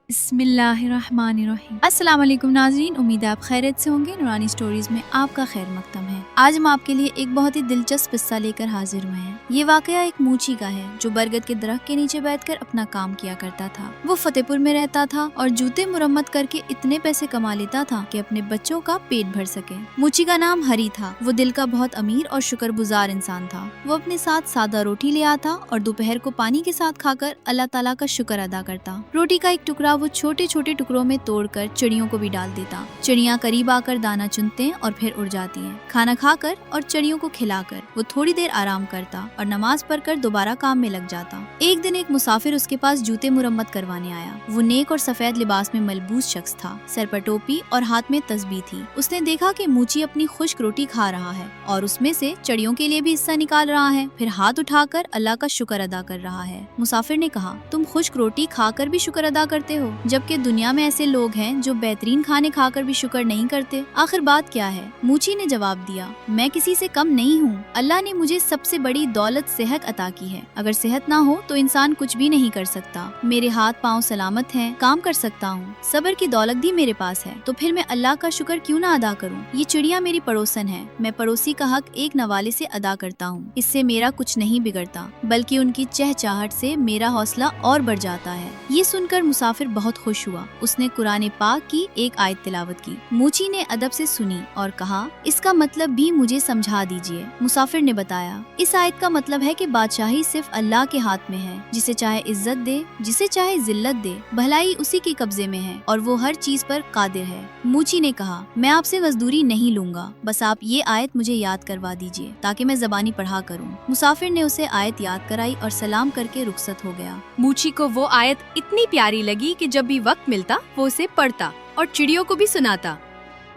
बिस्मिल्लाहिर्रहमानिर्रहीम। अस्सलाम वालेकुम नाज़रीन, उम्मीद है आप खैरियत से होंगे। नूरानी स्टोरीज में आपका खैर मकदम है। आज हम आपके लिए एक बहुत ही दिलचस्प किस्सा लेकर हाजिर हुए हैं। ये वाकया एक मूची का है जो बरगद के दरख्त के नीचे बैठकर अपना काम किया करता था। वो फतेहपुर में रहता था और जूते मुरम्मत करके इतने पैसे कमा लेता था कि अपने बच्चों का पेट भर सके। मूची का नाम हरी था। वो दिल का बहुत अमीर और शुक्रगुजार इंसान था। वो अपने साथ सादा रोटी ले आता और दोपहर को पानी के साथ खाकर अल्लाह ताला का शुक्र अदा करता। रोटी का एक टुकड़ा वो छोटे छोटे टुकड़ों में तोड़कर चिड़ियों को भी डाल देता। चिड़ियाँ करीब आकर दाना चुनते हैं और फिर उड़ जाती हैं। खाना खाकर और चिड़ियों को खिलाकर वो थोड़ी देर आराम करता और नमाज पढ़कर दोबारा काम में लग जाता। एक दिन एक मुसाफिर उसके पास जूते मुरम्मत करवाने आया। वो नेक और सफेद लिबास में मलबूस शख्स था। सर पर टोपी और हाथ में तस्बीह थी। उसने देखा कि मूची अपनी खुश्क रोटी खा रहा है और उसमें से चिड़ियों के लिए भी हिस्सा निकाल रहा है, फिर हाथ उठाकर अल्लाह का शुक्र अदा कर रहा है। मुसाफिर ने कहा, तुम खुश्क रोटी खाकर भी शुक्र अदा करते हो, जबकि दुनिया में ऐसे लोग हैं जो बेहतरीन खाने खाकर भी शुक्र नहीं करते। आखिर बात क्या है? मूची ने जवाब दिया, मैं किसी से कम नहीं हूँ। अल्लाह ने मुझे सबसे बड़ी दौलत सेहत अता की है। अगर सेहत ना हो तो इंसान कुछ भी नहीं कर सकता। मेरे हाथ पाँव सलामत हैं, काम कर सकता हूँ, सब्र की दौलत भी मेरे पास है, तो फिर मैं अल्लाह का शुक्र क्यों ना अदा करूँ? ये चिड़िया मेरी पड़ोसन है। मैं पड़ोसी का हक एक नवाले से अदा करता हूँ। इससे मेरा कुछ नहीं बिगड़ता, बल्कि उनकी चहचहाहट से मेरा हौसला और बढ़ जाता है। ये सुनकर मुसाफिर बहुत खुश हुआ। उसने कुरान पाक की एक आयत तिलावत की। मूची ने अदब से सुनी और कहा, इसका मतलब भी मुझे समझा दीजिए। मुसाफिर ने बताया, इस आयत का मतलब है कि बादशाही सिर्फ अल्लाह के हाथ में है। जिसे चाहे इज्जत दे, जिसे चाहे जिल्लत दे, भलाई उसी के कब्जे में है और वो हर चीज पर कादिर है। मूची ने कहा, मैं आपसे मजदूरी नहीं लूंगा, बस आप ये आयत मुझे याद करवा दीजिए ताकि मैं ज़बानी पढ़ा करूं। मुसाफिर ने उसे आयत याद कराई और सलाम करके रुखसत हो गया। मूची को वो आयत इतनी प्यारी लगी कि जब भी वक्त मिलता वो उसे पढ़ता और चिड़ियों को भी सुनाता।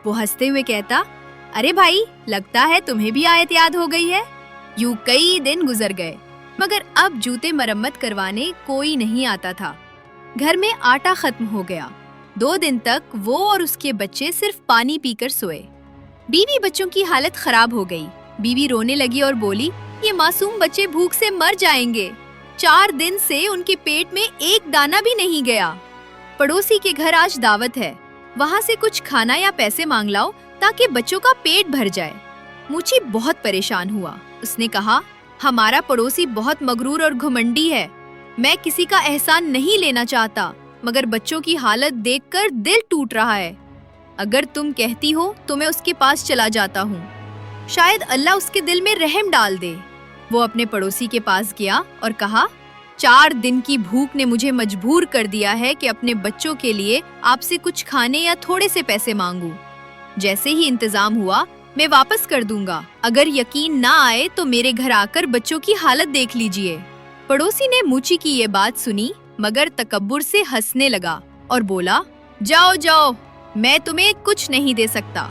वो हंसते हुए कहता, अरे भाई, लगता है तुम्हें भी आयत याद हो गई है। यूं कई दिन गुजर गए, मगर अब जूते मरम्मत करवाने कोई नहीं आता था। घर में आटा खत्म हो गया। 2 दिन तक वो और उसके बच्चे सिर्फ पानी पीकर सोए। बीवी बच्चों की हालत खराब हो गई। बीवी रोने लगी और बोली, ये मासूम बच्चे भूख से मर जाएंगे। 4 दिन से उनके पेट में एक दाना भी नहीं गया। पड़ोसी के घर आज दावत है, वहाँ से कुछ खाना या पैसे मांग लाओ ताकि बच्चों का पेट भर जाए। मूची बहुत परेशान हुआ। उसने कहा, हमारा पड़ोसी बहुत मगरूर और घमंडी है। मैं किसी का एहसान नहीं लेना चाहता, मगर बच्चों की हालत देखकर दिल टूट रहा है। अगर तुम कहती हो तो मैं उसके पास चला जाता हूँ, शायद अल्लाह उसके दिल में रहम डाल दे। वो अपने पड़ोसी के पास गया और कहा, 4 दिन की भूख ने मुझे मजबूर कर दिया है कि अपने बच्चों के लिए आपसे कुछ खाने या थोड़े से पैसे मांगूं। जैसे ही इंतजाम हुआ मैं वापस कर दूंगा। अगर यकीन ना आए तो मेरे घर आकर बच्चों की हालत देख लीजिए। पड़ोसी ने मूची की ये बात सुनी, मगर तकब्बुर से हंसने लगा और बोला, जाओ जाओ, मैं तुम्हें कुछ नहीं दे सकता।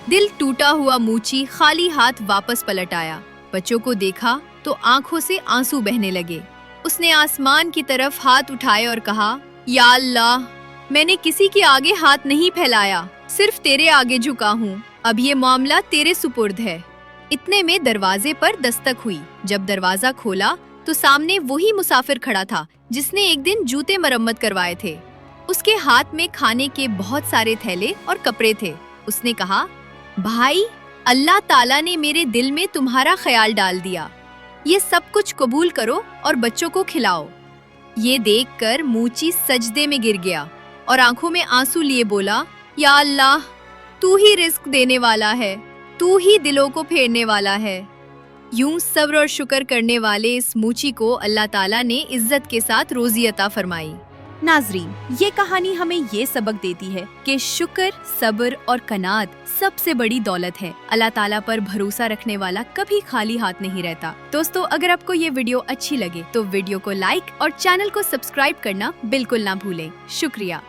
दिल टूटा हुआ मूची खाली हाथ वापस पलट आया। बच्चों को देखा तो आंखों से आंसू बहने लगे। उसने आसमान की तरफ हाथ उठाए और कहा, या अल्लाह, मैंने किसी के आगे हाथ नहीं फैलाया, सिर्फ तेरे आगे झुका हूँ। अब ये मामला तेरे सुपुर्द है। इतने में दरवाजे पर दस्तक हुई। जब दरवाजा खोला तो सामने वही मुसाफिर खड़ा था जिसने एक दिन जूते मरम्मत करवाए थे। उसके हाथ में खाने के बहुत सारे थैले और कपड़े थे। उसने कहा, भाई, अल्लाह ताला ने मेरे दिल में तुम्हारा ख्याल डाल दिया। ये सब कुछ कबूल करो और बच्चों को खिलाओ। ये देखकर मूची सजदे में गिर गया और आंखों में आंसू लिए बोला, या अल्लाह, तू ही रिस्क देने वाला है, तू ही दिलों को फेरने वाला है। यूं सब्र और शुक्र करने वाले इस मूची को अल्लाह ताला ने इज्जत के साथ रोजी अता फरमाई। नाजरीन, ये कहानी हमें ये सबक देती है कि शुक्र, सब्र और कनात सबसे बड़ी दौलत है। अल्लाह ताला पर भरोसा रखने वाला कभी खाली हाथ नहीं रहता। दोस्तों, अगर आपको ये वीडियो अच्छी लगे तो वीडियो को लाइक और चैनल को सब्सक्राइब करना बिल्कुल ना भूलें। शुक्रिया।